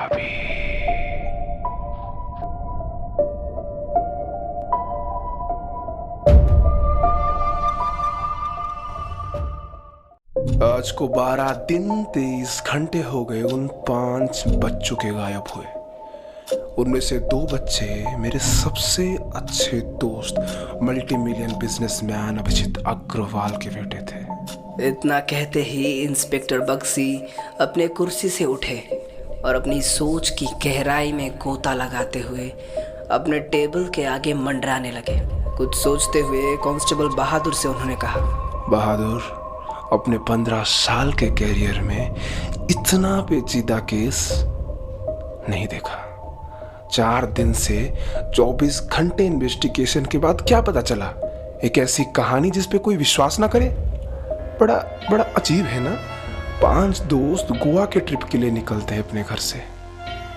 मायावी। आज को 12 दिन 23 घंटे हो गए उन 5 बच्चों के गायब हुए। उनमें से 2 बच्चे मेरे सबसे अच्छे दोस्त multi million businessman Abhijit Agarwal के बेटे थे। इतना कहते ही इंस्पेक्टर बक्सी अपने कुर्सी से उठे और अपनी सोच की गहराई में गोता लगाते हुए अपने टेबल के आगे मंडराने लगे। कुछ सोचते हुए कांस्टेबल बहादुर से उन्होंने कहा, बहादुर, अपने 15 साल के कैरियर में इतना पेचीदा केस नहीं देखा। 4 दिन से 24 घंटे इन्वेस्टिगेशन के बाद क्या पता चला? एक ऐसी कहानी जिस पे कोई विश्वास ना करे। बड़ा अजीब है ना। 5 दोस्त गोवा के ट्रिप के लिए निकलते हैं अपने घर से।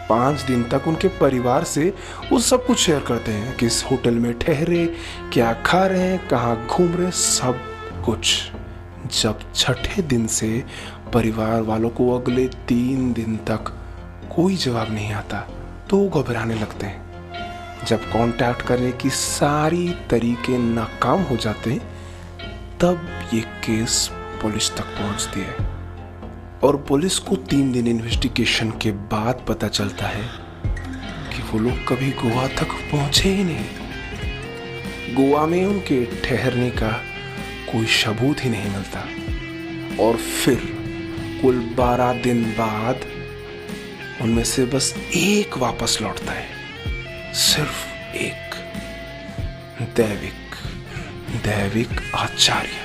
5 दिन तक उनके परिवार से वो सब कुछ शेयर करते हैं, किस होटल में ठहरे, क्या खा रहे हैं, कहाँ घूम रहे, सब कुछ। जब छठे दिन से परिवार वालों को अगले 3 दिन तक कोई जवाब नहीं आता तो वो घबराने लगते हैं। जब कांटेक्ट करने की सारी तरीके नाकाम हो जाते हैं तब ये केस पुलिस तक पहुंचती है और पुलिस को 3 दिन इन्वेस्टिगेशन के बाद पता चलता है कि वो लोग कभी गोवा तक पहुंचे ही नहीं। गोवा में उनके ठहरने का कोई सबूत ही नहीं मिलता और फिर कुल 12 दिन बाद उनमें से बस एक वापस लौटता है, सिर्फ एक। दैविक आचार्य,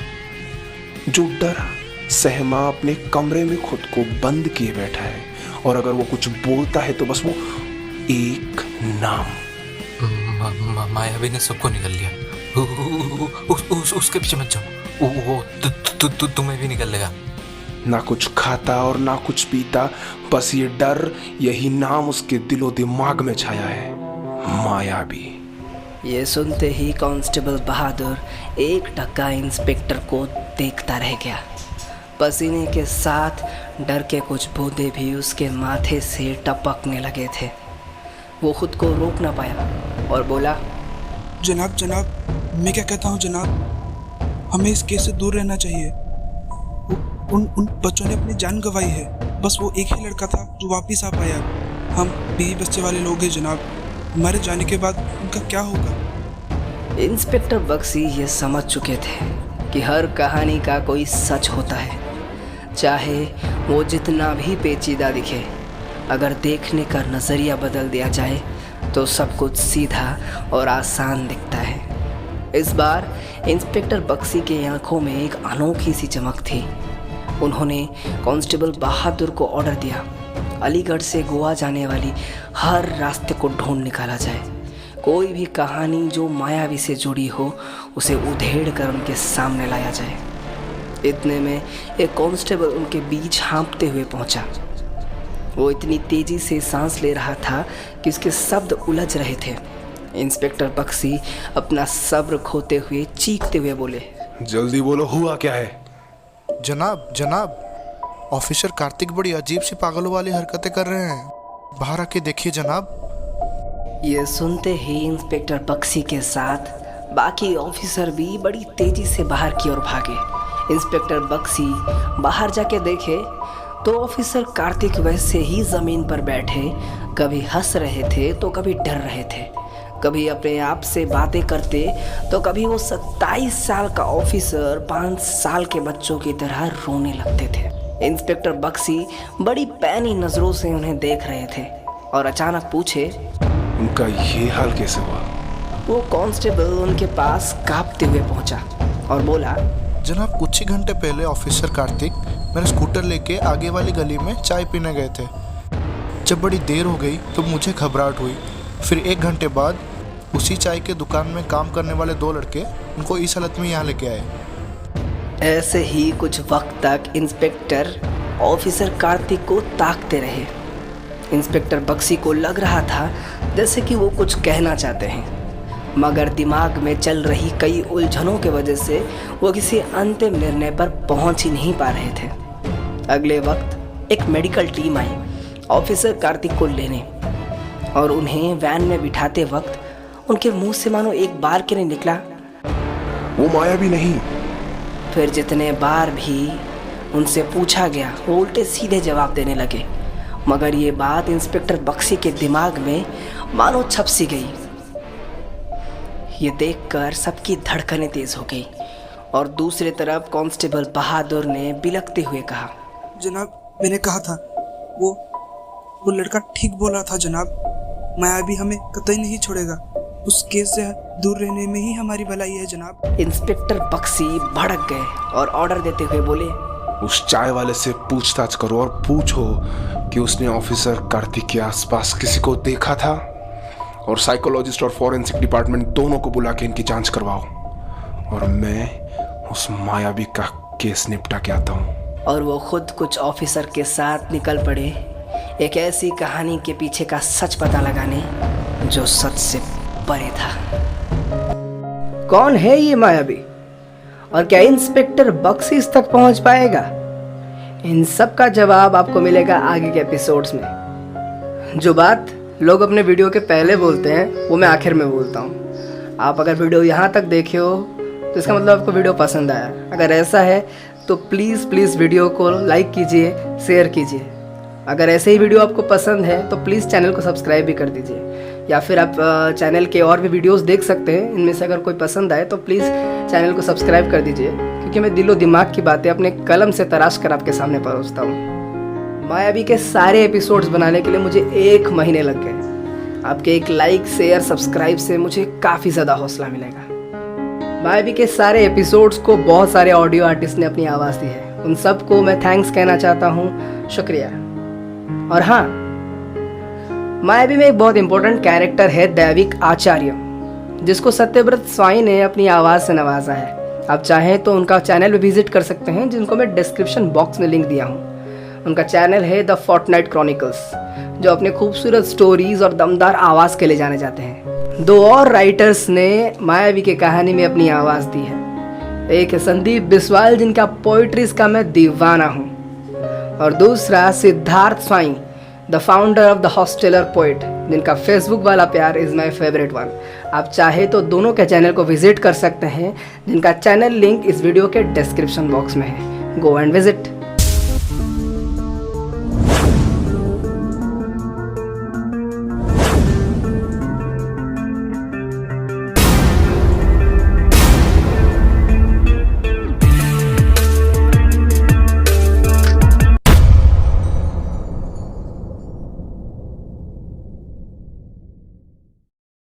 जो डरा सहमा अपने कमरे में खुद को बंद किए बैठा है और अगर वो कुछ बोलता है तो बस वो एक नाम। मायावी ने सबको निकल लिया। उसके पीछे मत जाओ, वो तुम्हें भी निकल लेगा। ना कुछ खाता और ना कुछ पीता, बस ये डर, यही नाम उसके दिलो दिमाग में छाया है, मायावी। ये सुनते ही कांस्टेबल बहादुर एक टक्का इंस्पेक्टर को देखता रह गया। पसीने के साथ डर के कुछ बूंदे भी उसके माथे से टपकने लगे थे। वो खुद को रोक ना पाया और बोला, जनाब, मैं क्या कहता हूँ जनाब, हमें इस केस से दूर रहना चाहिए। उन बच्चों ने अपनी जान गंवाई है। बस वो एक ही लड़का था जो वापस आ पाया। हम बीवी बच्चे वाले लोग हैं जनाब, हमारे जाने के बाद उनका क्या होगा? इंस्पेक्टर बक्सी ये समझ चुके थे कि हर कहानी का कोई सच होता है, चाहे वो जितना भी पेचीदा दिखे। अगर देखने का नज़रिया बदल दिया जाए तो सब कुछ सीधा और आसान दिखता है। इस बार इंस्पेक्टर बक्सी के आंखों में एक अनोखी सी चमक थी। उन्होंने कांस्टेबल बहादुर को ऑर्डर दिया, अलीगढ़ से गोवा जाने वाली हर रास्ते को ढूंढ निकाला जाए। कोई भी कहानी जो मायावी से जुड़ी हो उसे उधेड़ कर उनके सामने लाया जाए। इतने में एक कांस्टेबल उनके बीच हाँफते हुए पहुंचा। वो इतनी तेजी से सांस ले रहा था कि उसके शब्द उलझ रहे थे। इंस्पेक्टर बक्सी अपना सब्र खोते हुए चीखते हुए बोले, जल्दी बोलो, हुआ क्या है? जनाब, ऑफिसर कार्तिक बड़ी अजीब सी पागलों वाली हरकतें कर रहे हैं। बाहर आके देखिए जनाब। ये सुनते ही इंस्पेक्टर बक्सी के साथ बाकी ऑफिसर भी बड़ी तेजी से बाहर की ओर भागे। इंस्पेक्टर बक्सी बाहर जाके देखे तो ऑफिसर कार्तिक वैसे ही ज़मीन पर बैठे, कभी हंस रहे थे तो कभी डर रहे थे, कभी अपने आप से बातें करते तो कभी वो 27 साल का ऑफिसर 5 साल के बच्चों की तरह रोने लगते थे। इंस्पेक्टर बक्सी बड़ी पैनी नज़रों से उन्हें देख रहे थे और अचानक पूछे, उनका ये हाल कैसे हुआ? वो कांस्टेबल उनके पास कांपते हुए पहुंचा और बोला, जनाब, कुछ ही घंटे पहले ऑफिसर कार्तिक मेरा स्कूटर लेके आगे वाली गली में चाय पीने गए थे। जब बड़ी देर हो गई तो मुझे घबराहट हुई। फिर 1 घंटे बाद उसी चाय के दुकान में काम करने वाले 2 लड़के उनको इस हालत में यहाँ लेके आए। ऐसे ही कुछ वक्त तक इंस्पेक्टर ऑफिसर कार्तिक को ताकते रहे। इंस्पेक्टर बक्सी को लग रहा था जैसे कि वो कुछ कहना चाहते हैं, मगर दिमाग में चल रही कई उलझनों के वजह से वो किसी अंतिम निर्णय पर पहुंच ही नहीं पा रहे थे। अगले वक्त एक मेडिकल टीम आई ऑफिसर कार्तिक को लेने, और उन्हें वैन में बिठाते वक्त उनके मुंह से मानो एक बार के लिए निकला, वो माया भी नहीं। फिर जितने बार भी उनसे पूछा गया वो उल्टे सीधे जवाब देने लगे, मगर ये बात इंस्पेक्टर बक्सी के दिमाग में मानो छप सी गई। ये देखकर सबकी धड़कनें तेज हो गई और दूसरी तरफ कांस्टेबल बहादुर ने बिलखते हुए कहा, जनाब मैंने कहा था वो लड़का ठीक बोल रहा था जनाब। मायावी हमें कतई नहीं छोड़ेगा। उस केस से दूर रहने में ही हमारी भलाई है जनाब। इंस्पेक्टर बक्सी भड़क गए और ऑर्डर देते हुए बोले, उस चाय वाले से पूछताछ करो और पूछो कि उसने ऑफिसर कार्तिक के आसपास किसी को देखा था, और साइकोलॉजिस्ट और फॉरेंसिक डिपार्टमेंट दोनों को बुला के इनकी जांच करवाओ, और मैं उस मायावी का केस निपटा के आता हूँ। और वो खुद कुछ ऑफिसर के साथ निकल पड़े एक ऐसी कहानी के पीछे का सच पता लगाने जो सच से परे था। कौन है ये मायावी और क्या इंस्पेक्टर बक्सी इस तक पहुंच पाएगा? इन सब का जवाब आपको मिलेगा आगे के एपिसोड्स में। जो बात लोग अपने वीडियो के पहले बोलते हैं वो मैं आखिर में बोलता हूँ। आप अगर वीडियो यहाँ तक देखे हो तो इसका मतलब आपको वीडियो पसंद आया। अगर ऐसा है तो प्लीज़ वीडियो को लाइक कीजिए, शेयर कीजिए। अगर ऐसे ही वीडियो आपको पसंद है तो प्लीज़ चैनल को सब्सक्राइब भी कर दीजिए, या फिर आप चैनल के और भी वीडियोस देख सकते हैं। इनमें से अगर कोई पसंद आए तो प्लीज़ चैनल को सब्सक्राइब कर दीजिए, क्योंकि मैं दिलो दिमाग की बातें अपने कलम से तराश कर आपके सामने परोसता हूँ। मायावी के सारे एपिसोड्स बनाने के लिए मुझे 1 महीने लग गए। आपके एक लाइक, शेयर, सब्सक्राइब से मुझे काफ़ी ज़्यादा हौसला मिलेगा। मायावी के सारे एपिसोड्स को बहुत सारे ऑडियो आर्टिस्ट ने अपनी आवाज़ दी है। उन सबको मैं थैंक्स कहना चाहता हूँ, शुक्रिया। और हाँ, मायावी में एक बहुत इंपॉर्टेंट कैरेक्टर है दैविक आचार्य, जिसको सत्यव्रत स्वाई ने अपनी आवाज़ से नवाजा है। आप चाहें तो उनका चैनल भी विजिट कर सकते हैं, जिनको मैं डिस्क्रिप्शन बॉक्स में लिंक दिया हूँ। उनका चैनल है द फोर्टनाइट क्रॉनिकल्स, जो अपने खूबसूरत स्टोरीज और दमदार आवाज़ के लिए जाने जाते हैं। 2 और राइटर्स ने मायावी की कहानी में अपनी आवाज़ दी है। एक है संदीप बिस्वाल, जिनका पोइट्रीज का मैं दीवाना हूँ, और दूसरा Siddharth Swain, the founder of the hosteller poet, जिनका फेसबुक वाला प्यार इज़ माई फेवरेट वन। आप चाहे तो दोनों के चैनल को विजिट कर सकते हैं, जिनका चैनल लिंक इस वीडियो के डिस्क्रिप्शन बॉक्स में है। Go and visit.